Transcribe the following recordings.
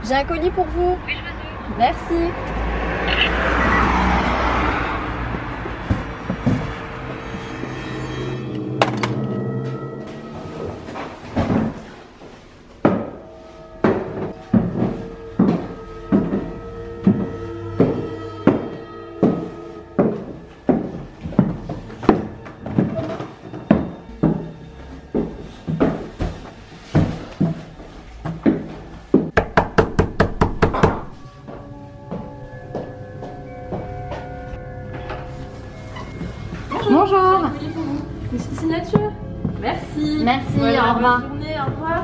J'ai un colis pour vous. Oui, je vous ouvre. Merci. Bonjour. Une petite signature. Merci. Merci, Voilà, au revoir. bonne journée, au revoir.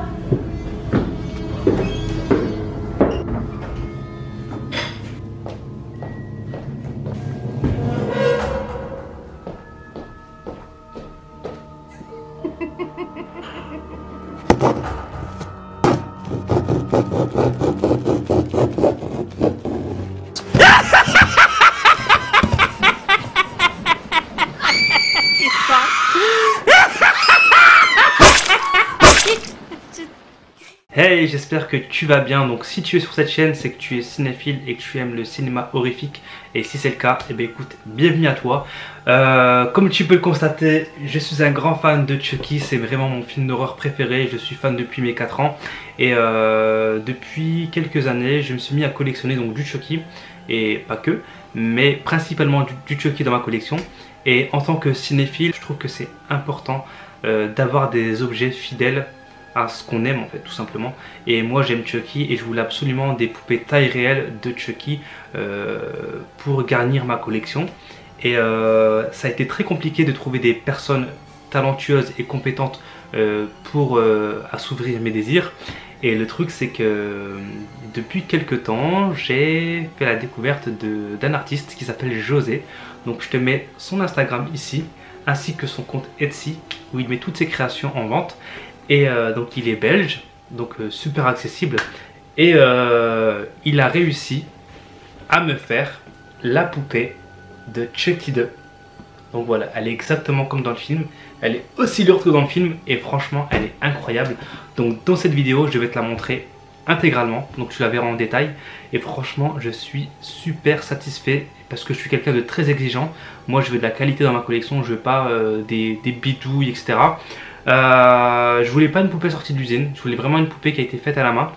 Hey, j'espère que tu vas bien. Donc si tu es sur cette chaîne, c'est que tu es cinéphile et que tu aimes le cinéma horrifique. Et si c'est le cas, eh bien écoute, bienvenue à toi. Comme tu peux le constater, je suis un grand fan de Chucky. C'est vraiment mon film d'horreur préféré. Je suis fan depuis mes 4 ans. Et depuis quelques années, je me suis mis à collectionner donc du Chucky. Et pas que, mais principalement du Chucky dans ma collection. Et en tant que cinéphile, je trouve que c'est important d'avoir des objets fidèles à ce qu'on aime en fait, tout simplement. Et moi j'aime Chucky et je voulais absolument des poupées taille réelle de Chucky pour garnir ma collection. Et ça a été très compliqué de trouver des personnes talentueuses et compétentes pour assouvir mes désirs. Et le truc c'est que depuis quelques temps j'ai fait la découverte d'un artiste qui s'appelle José. Donc je te mets son Instagram ici ainsi que son compte Etsy où il met toutes ses créations en vente. Et donc il est belge, donc super accessible. Et il a réussi à me faire la poupée de Chucky 2. Donc voilà, elle est exactement comme dans le film. Elle est aussi lourde que dans le film et franchement elle est incroyable. Donc dans cette vidéo je vais te la montrer intégralement. Donc tu la verras en détail. Et franchement je suis super satisfait parce que je suis quelqu'un de très exigeant. Moi je veux de la qualité dans ma collection, je veux pas des bidouilles etc. Je voulais pas une poupée sortie d'usine, je voulais vraiment une poupée qui a été faite à la main.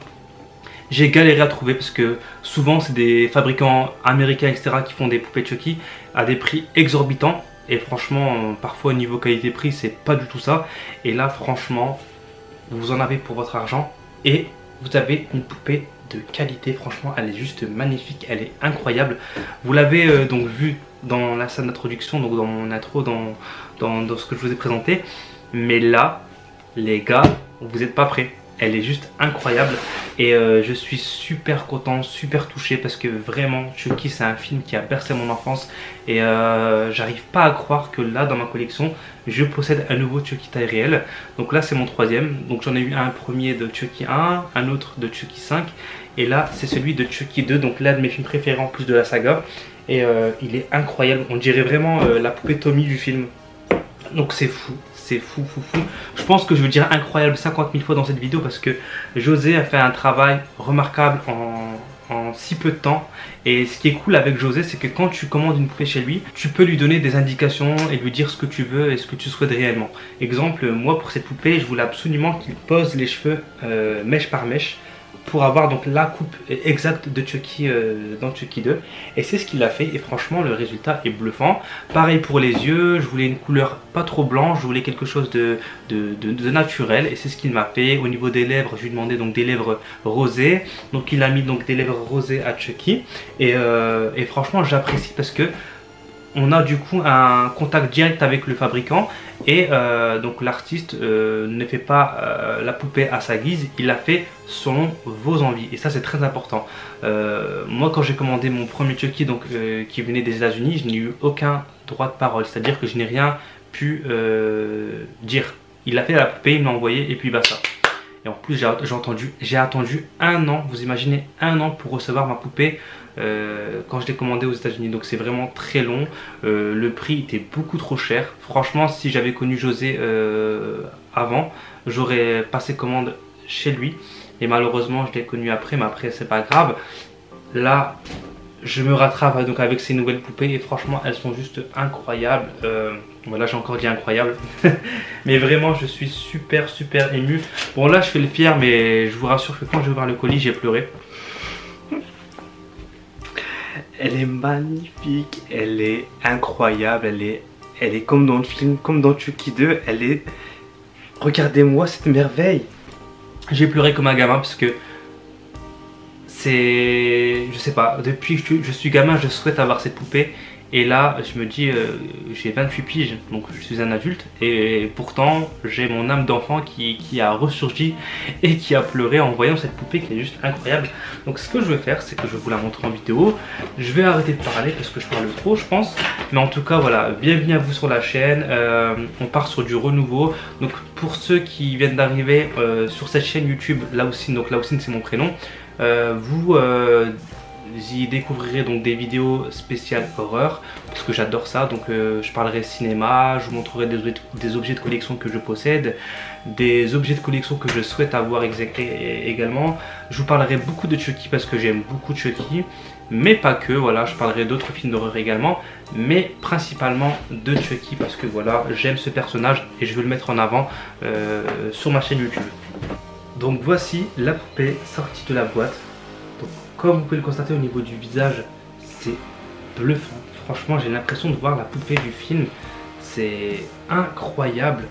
J'ai galéré à trouver parce que souvent c'est des fabricants américains etc qui font des poupées Chucky à des prix exorbitants. Et franchement parfois au niveau qualité-prix c'est pas du tout ça. Et là franchement vous en avez pour votre argent et vous avez une poupée de qualité. Franchement elle est juste magnifique, elle est incroyable. Vous l'avez donc vu dans la scène d'introduction, donc dans mon intro, dans ce que je vous ai présenté. Mais là, les gars, vous n'êtes pas prêts. Elle est juste incroyable. Et je suis super content, super touché parce que vraiment, Chucky, c'est un film qui a bercé mon enfance. Et j'arrive pas à croire que là, dans ma collection, je possède un nouveau Chucky taille réelle. Donc là, c'est mon troisième. Donc j'en ai eu un premier de Chucky 1, un autre de Chucky 5. Et là, c'est celui de Chucky 2. Donc l'un de mes films préférés en plus de la saga. Et il est incroyable. On dirait vraiment la poupée Tommy du film. Donc c'est fou. C'est fou. Je pense que je veux dire incroyable 50 000 fois dans cette vidéo parce que José a fait un travail remarquable en si peu de temps. Et ce qui est cool avec José, c'est que quand tu commandes une poupée chez lui, tu peux lui donner des indications et lui dire ce que tu veux et ce que tu souhaites réellement. Exemple, moi pour cette poupée, je voulais absolument qu'il pose les cheveux mèche par mèche pour avoir donc la coupe exacte de Chucky dans Chucky 2. Et c'est ce qu'il a fait et franchement le résultat est bluffant. Pareil pour les yeux, je voulais une couleur pas trop blanche, je voulais quelque chose de naturel et c'est ce qu'il m'a fait. Au niveau des lèvres, je lui ai demandé donc des lèvres rosées. Donc il a mis donc des lèvres rosées à Chucky et franchement j'apprécie parce que on a du coup un contact direct avec le fabricant et donc l'artiste ne fait pas la poupée à sa guise, il l'a fait selon vos envies et ça c'est très important. Moi quand j'ai commandé mon premier Chucky donc, qui venait des États-Unis, je n'ai eu aucun droit de parole, c'est-à-dire que je n'ai rien pu dire. Il a fait la poupée, il me l'a envoyé et puis basta. Et en plus j'ai attendu un an, vous imaginez, un an pour recevoir ma poupée quand je l'ai commandée aux États-Unis. Donc c'est vraiment très long. Le prix était beaucoup trop cher. Franchement, si j'avais connu José avant, j'aurais passé commande chez lui. Et malheureusement, je l'ai connu après, mais après, c'est pas grave. Là, je me rattrape donc avec ces nouvelles poupées et franchement, elles sont juste incroyables. Voilà, j'ai encore dit incroyable. Mais vraiment, je suis super ému. Bon, là, je fais le fier, mais je vous rassure que quand j'ai ouvert le colis, j'ai pleuré. Elle est magnifique, elle est incroyable, elle est comme dans le film, comme dans Chucky 2. Elle est... Regardez-moi cette merveille. J'ai pleuré comme un gamin parce que c'est... Je sais pas, depuis que je suis gamin, je souhaite avoir cette poupée. Et là, je me dis, j'ai 28 piges, donc je suis un adulte. Et pourtant, j'ai mon âme d'enfant qui a ressurgi et qui a pleuré en voyant cette poupée qui est juste incroyable. Donc ce que je vais faire, c'est que je vais vous la montrer en vidéo. Je vais arrêter de parler parce que je parle trop, je pense. Mais en tout cas, voilà, bienvenue à vous sur la chaîne. On part sur du renouveau. Donc pour ceux qui viennent d'arriver sur cette chaîne YouTube, Laoussine, donc Laoussine c'est mon prénom. Vous y découvrirez donc des vidéos spéciales horreur parce que j'adore ça. Donc je parlerai cinéma, je vous montrerai des objets de collection que je possède, des objets de collection que je souhaite avoir également. Je vous parlerai beaucoup de Chucky parce que j'aime beaucoup Chucky, mais pas que. Voilà, je parlerai d'autres films d'horreur également, mais principalement de Chucky parce que voilà, j'aime ce personnage et je veux le mettre en avant sur ma chaîne YouTube. Donc voici la poupée sortie de la boîte. Donc, comme vous pouvez le constater au niveau du visage, c'est bluffant. Franchement, j'ai l'impression de voir la poupée du film. C'est incroyable.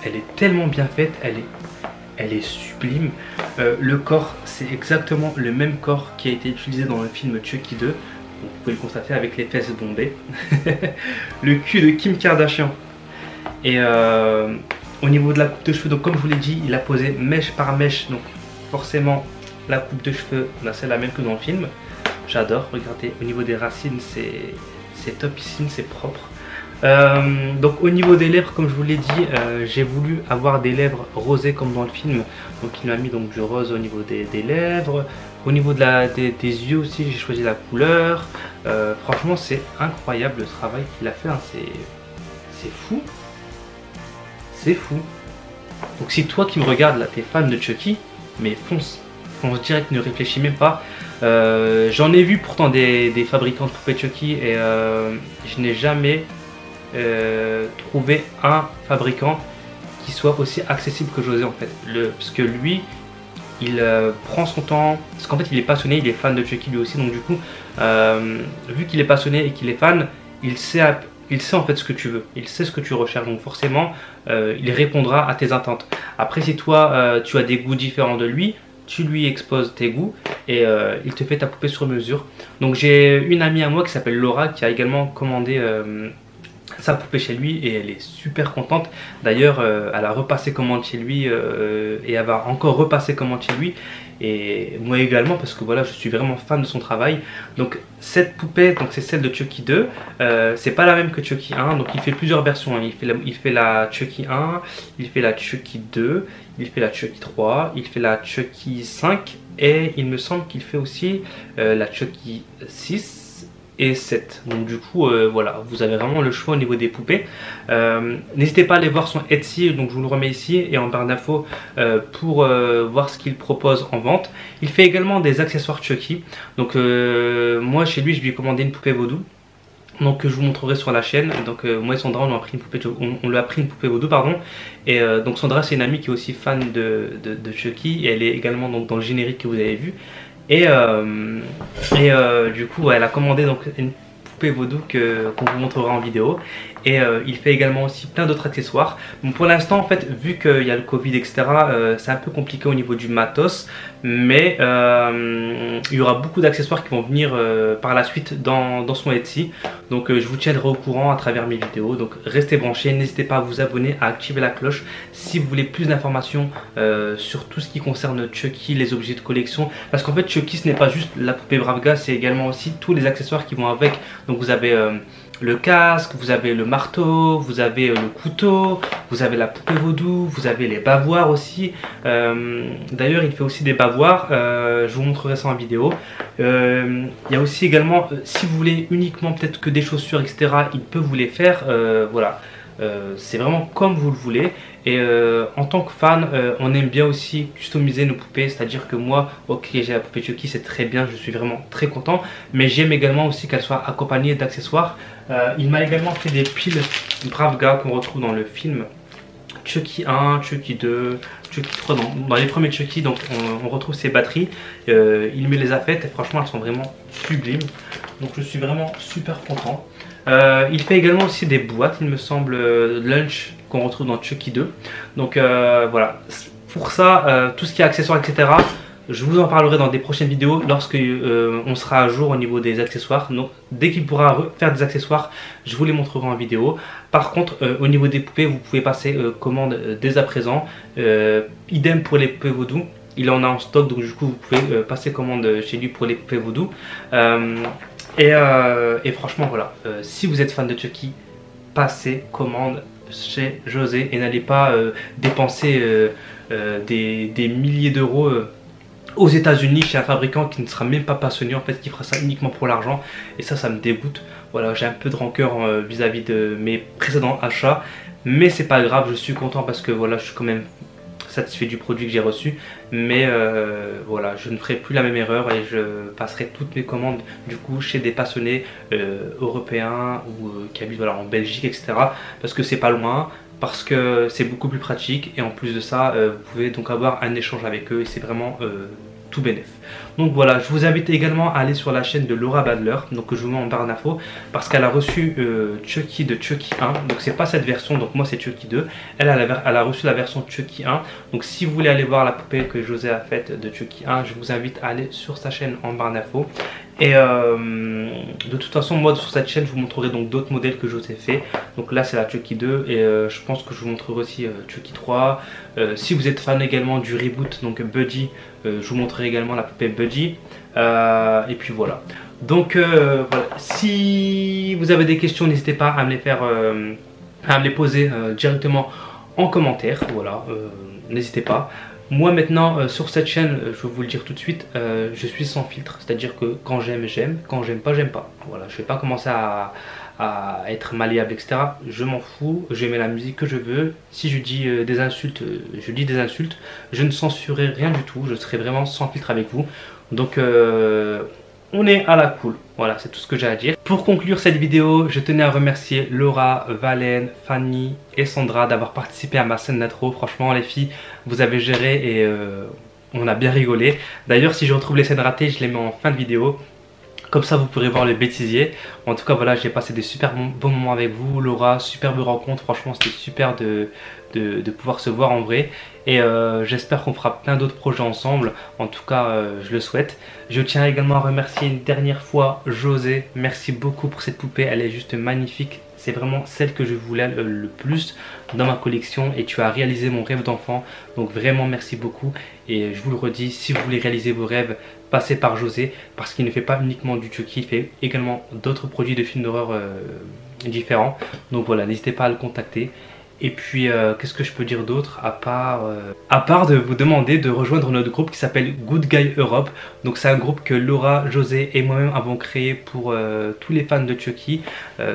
Elle est tellement bien faite, elle est sublime. Le corps, c'est exactement le même corps qui a été utilisé dans le film Chucky 2. Donc, vous pouvez le constater avec les fesses bombées. Le cul de Kim Kardashian. Et au niveau de la coupe de cheveux, donc comme je vous l'ai dit, il a posé mèche par mèche. Donc forcément, la coupe de cheveux, là c'est la même que dans le film. J'adore, regardez, au niveau des racines, c'est topissime, c'est propre. Donc au niveau des lèvres, comme je vous l'ai dit, j'ai voulu avoir des lèvres rosées comme dans le film. Donc il m'a mis donc du rose au niveau des lèvres. Au niveau des yeux aussi, j'ai choisi la couleur. Franchement, c'est incroyable le travail qu'il a fait, hein. C'est fou. C'est fou. Donc si toi qui me regardes là, t'es fan de Chucky, mais fonce direct, ne réfléchis même pas. J'en ai vu pourtant des fabricants de poupées Chucky et je n'ai jamais trouvé un fabricant qui soit aussi accessible que José en fait. Parce que lui, il prend son temps, parce qu'en fait il est passionné, il est fan de Chucky lui aussi, donc du coup, vu qu'il est passionné et qu'il est fan, il sait en fait ce que tu veux, il sait ce que tu recherches, donc forcément il répondra à tes attentes. Après si toi tu as des goûts différents de lui, tu lui exposes tes goûts et il te fait ta poupée sur mesure. Donc j'ai une amie à moi qui s'appelle Laura qui a également commandé sa poupée chez lui et elle est super contente. D'ailleurs elle a repassé commande chez lui et elle va encore repasser commande chez lui. Et moi également parce que voilà, je suis vraiment fan de son travail. Donc cette poupée, donc c'est celle de Chucky 2. C'est pas la même que Chucky 1. Donc il fait plusieurs versions, hein. Il fait la Chucky 1, il fait la Chucky 2, il fait la Chucky 3, il fait la Chucky 5 et il me semble qu'il fait aussi la Chucky 6 et 7. Donc du coup voilà, vous avez vraiment le choix au niveau des poupées. N'hésitez pas à aller voir son Etsy, donc je vous le remets ici et en barre d'infos pour voir ce qu'il propose en vente. Il fait également des accessoires Chucky. Donc moi chez lui je lui ai commandé une poupée vaudou, donc je vous montrerai sur la chaîne. Donc moi et Sandra on lui a pris une poupée vaudou pardon. Et donc Sandra c'est une amie qui est aussi fan de Chucky et elle est également donc dans le générique que vous avez vu. Et du coup elle a commandé donc une poupée vaudou qu'on vous montrera en vidéo. Et il fait également aussi plein d'autres accessoires. Donc pour l'instant en fait, vu qu'il y a le Covid etc, c'est un peu compliqué au niveau du matos. Mais il y aura beaucoup d'accessoires qui vont venir par la suite dans son Etsy. Donc je vous tiendrai au courant à travers mes vidéos. Donc restez branchés, n'hésitez pas à vous abonner, à activer la cloche si vous voulez plus d'informations sur tout ce qui concerne Chucky, les objets de collection. Parce qu'en fait Chucky ce n'est pas juste la poupée Bravga, c'est également aussi tous les accessoires qui vont avec. Donc vous avez le casque, vous avez le marteau, vous avez le couteau, vous avez la poupée vaudou, vous avez les bavoirs aussi. D'ailleurs il fait aussi des bavoirs, je vous montrerai ça en vidéo. Il y a aussi également, si vous voulez uniquement peut-être que des chaussures etc, il peut vous les faire, voilà. c'est vraiment comme vous le voulez. Et en tant que fan, on aime bien aussi customiser nos poupées, c'est-à-dire que moi, ok, j'ai la poupée Chucky, c'est très bien, je suis vraiment très content, mais j'aime également aussi qu'elle soit accompagnée d'accessoires. Il m'a également fait des piles Brave Gars qu'on retrouve dans le film Chucky 1, Chucky 2, Chucky 3, dans les premiers Chucky, donc on retrouve ces batteries. Il me les a faites et franchement elles sont vraiment sublimes, donc je suis vraiment super content. Il fait également aussi des boîtes, il me semble, lunch qu'on retrouve dans Chucky 2. Donc voilà, pour ça, tout ce qui est accessoires, etc., je vous en parlerai dans des prochaines vidéos lorsque on sera à jour au niveau des accessoires. Donc dès qu'il pourra faire des accessoires, je vous les montrerai en vidéo. Par contre, au niveau des poupées, vous pouvez passer commande dès à présent. Idem pour les poupées vaudou. Il en a en stock, donc du coup vous pouvez passer commande chez lui pour les poupées vaudou. Et franchement voilà, si vous êtes fan de Chucky, passez commande chez José et n'allez pas dépenser des milliers d'euros aux États-Unis chez un fabricant qui ne sera même pas passionné, en fait, qui fera ça uniquement pour l'argent. Et ça me dégoûte. Voilà, j'ai un peu de rancœur vis-à-vis de mes précédents achats, mais c'est pas grave, je suis content parce que voilà, je suis quand même satisfait du produit que j'ai reçu. Mais voilà, je ne ferai plus la même erreur et je passerai toutes mes commandes du coup chez des passionnés européens ou qui habitent voilà, en Belgique, etc. Parce que c'est pas loin, parce que c'est beaucoup plus pratique et en plus de ça, vous pouvez donc avoir un échange avec eux et c'est vraiment tout bénef. Donc voilà, je vous invite également à aller sur la chaîne de Laura Badler, donc que je vous mets en barre d'infos, parce qu'elle a reçu Chucky de Chucky 1, donc c'est pas cette version, donc moi c'est Chucky 2, elle a reçu la version Chucky 1, donc si vous voulez aller voir la poupée que José a faite de Chucky 1, je vous invite à aller sur sa chaîne en barre d'infos. Et de toute façon, moi sur cette chaîne, je vous montrerai donc d'autres modèles que José fait. Donc là, c'est la Chucky 2 et je pense que je vous montrerai aussi Chucky 3. Si vous êtes fan également du reboot, donc Budgie, je vous montrerai également la poupée Budgie. Et puis voilà. Donc voilà. Si vous avez des questions, n'hésitez pas à me les faire, à me les poser directement en commentaire. Voilà, n'hésitez pas. Moi maintenant sur cette chaîne, je vais vous le dire tout de suite, je suis sans filtre, c'est-à-dire que quand j'aime, j'aime, quand j'aime pas, j'aime pas. Voilà, je vais pas commencer à être malléable, etc. Je m'en fous, je mets la musique que je veux. Si je dis des insultes, je dis des insultes. Je ne censurerai rien du tout, je serai vraiment sans filtre avec vous. Donc on est à la cool. Voilà, c'est tout ce que j'ai à dire. Pour conclure cette vidéo, je tenais à remercier Laura, Valène, Fanny et Sandra d'avoir participé à ma scène d'intro. Franchement les filles, vous avez géré et on a bien rigolé. D'ailleurs si je retrouve les scènes ratées, je les mets en fin de vidéo. Comme ça vous pourrez voir le bêtisier. En tout cas voilà, j'ai passé des super bons moments avec vous. Laura, superbe rencontre, franchement c'était super de pouvoir se voir en vrai. Et j'espère qu'on fera plein d'autres projets ensemble. En tout cas je le souhaite. Je tiens également à remercier une dernière fois José. Merci beaucoup pour cette poupée, elle est juste magnifique. C'est vraiment celle que je voulais le plus dans ma collection et tu as réalisé mon rêve d'enfant. Donc vraiment merci beaucoup et je vous le redis, si vous voulez réaliser vos rêves, passez par José parce qu'il ne fait pas uniquement du Chucky, il fait également d'autres produits de films d'horreur différents. Donc voilà, n'hésitez pas à le contacter. Et puis qu'est-ce que je peux dire d'autre à part de vous demander de rejoindre notre groupe qui s'appelle Good Guy Europe. Donc c'est un groupe que Laura, José et moi-même avons créé pour tous les fans de Chucky.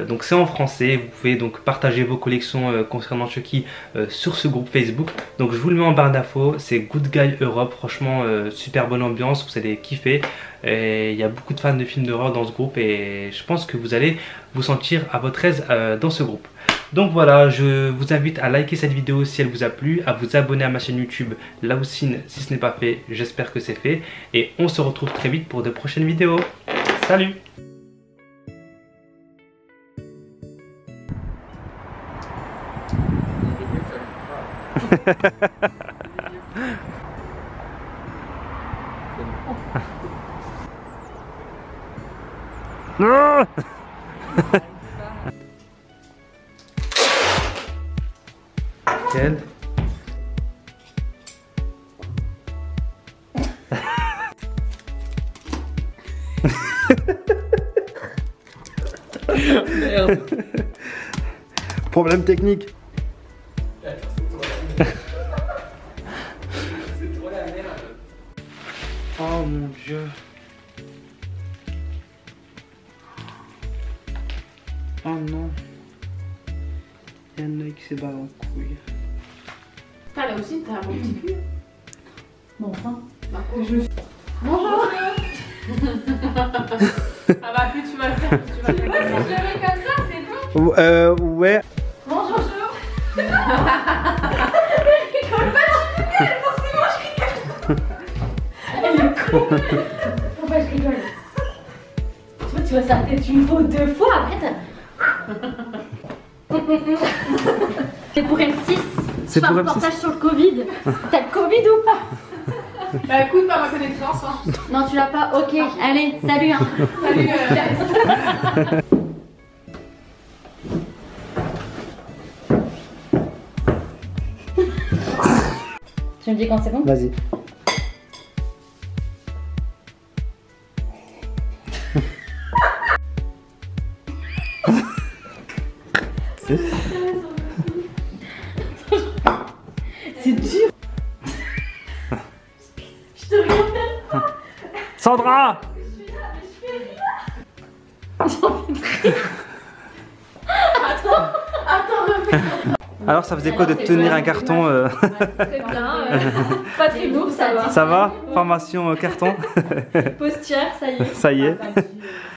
Donc c'est en français, vous pouvez donc partager vos collections concernant Chucky sur ce groupe Facebook. Donc je vous le mets en barre d'infos, c'est Good Guy Europe, franchement super bonne ambiance, vous allez kiffer. Et il y a beaucoup de fans de films d'horreur dans ce groupe et je pense que vous allez vous sentir à votre aise dans ce groupe. Donc voilà, je vous invite à liker cette vidéo si elle vous a plu, à vous abonner à ma chaîne YouTube Laoussine si ce n'est pas fait, j'espère que c'est fait. Et on se retrouve très vite pour de prochaines vidéos. Salut! Non. Quel Merde. Problème technique. C'est trop la merde. Oh mon dieu. Oh non. Il y a un œil qui s'est barré en couille. Putain, là aussi, t'as un bon petit cul. Bon, enfin. Bah, bonjour. Ah bah, plus tu vas le faire, plus tu vas le faire. Si je le mets comme ça, c'est bon. Ouais. Bonjour. Pourquoi je rigole? Tu vois, ça tête une fois, 2 fois, après t'as. C'est pour M6. C'est Je fais un pour M6. reportage sur le Covid. T'as le Covid ou pas? Bah, écoute, pas ma connaissance. Hein. Non, tu l'as pas. Ok, allez, salut. Hein. Salut, Tu me dis quand c'est bon? Vas-y. C'est dur. Je te regarde même pas. Sandra! Alors ça faisait quoi de tenir un carton Très bien. Pas très lourd, ça va. Ça va? Formation carton? Postière, ça y est. Ça y est.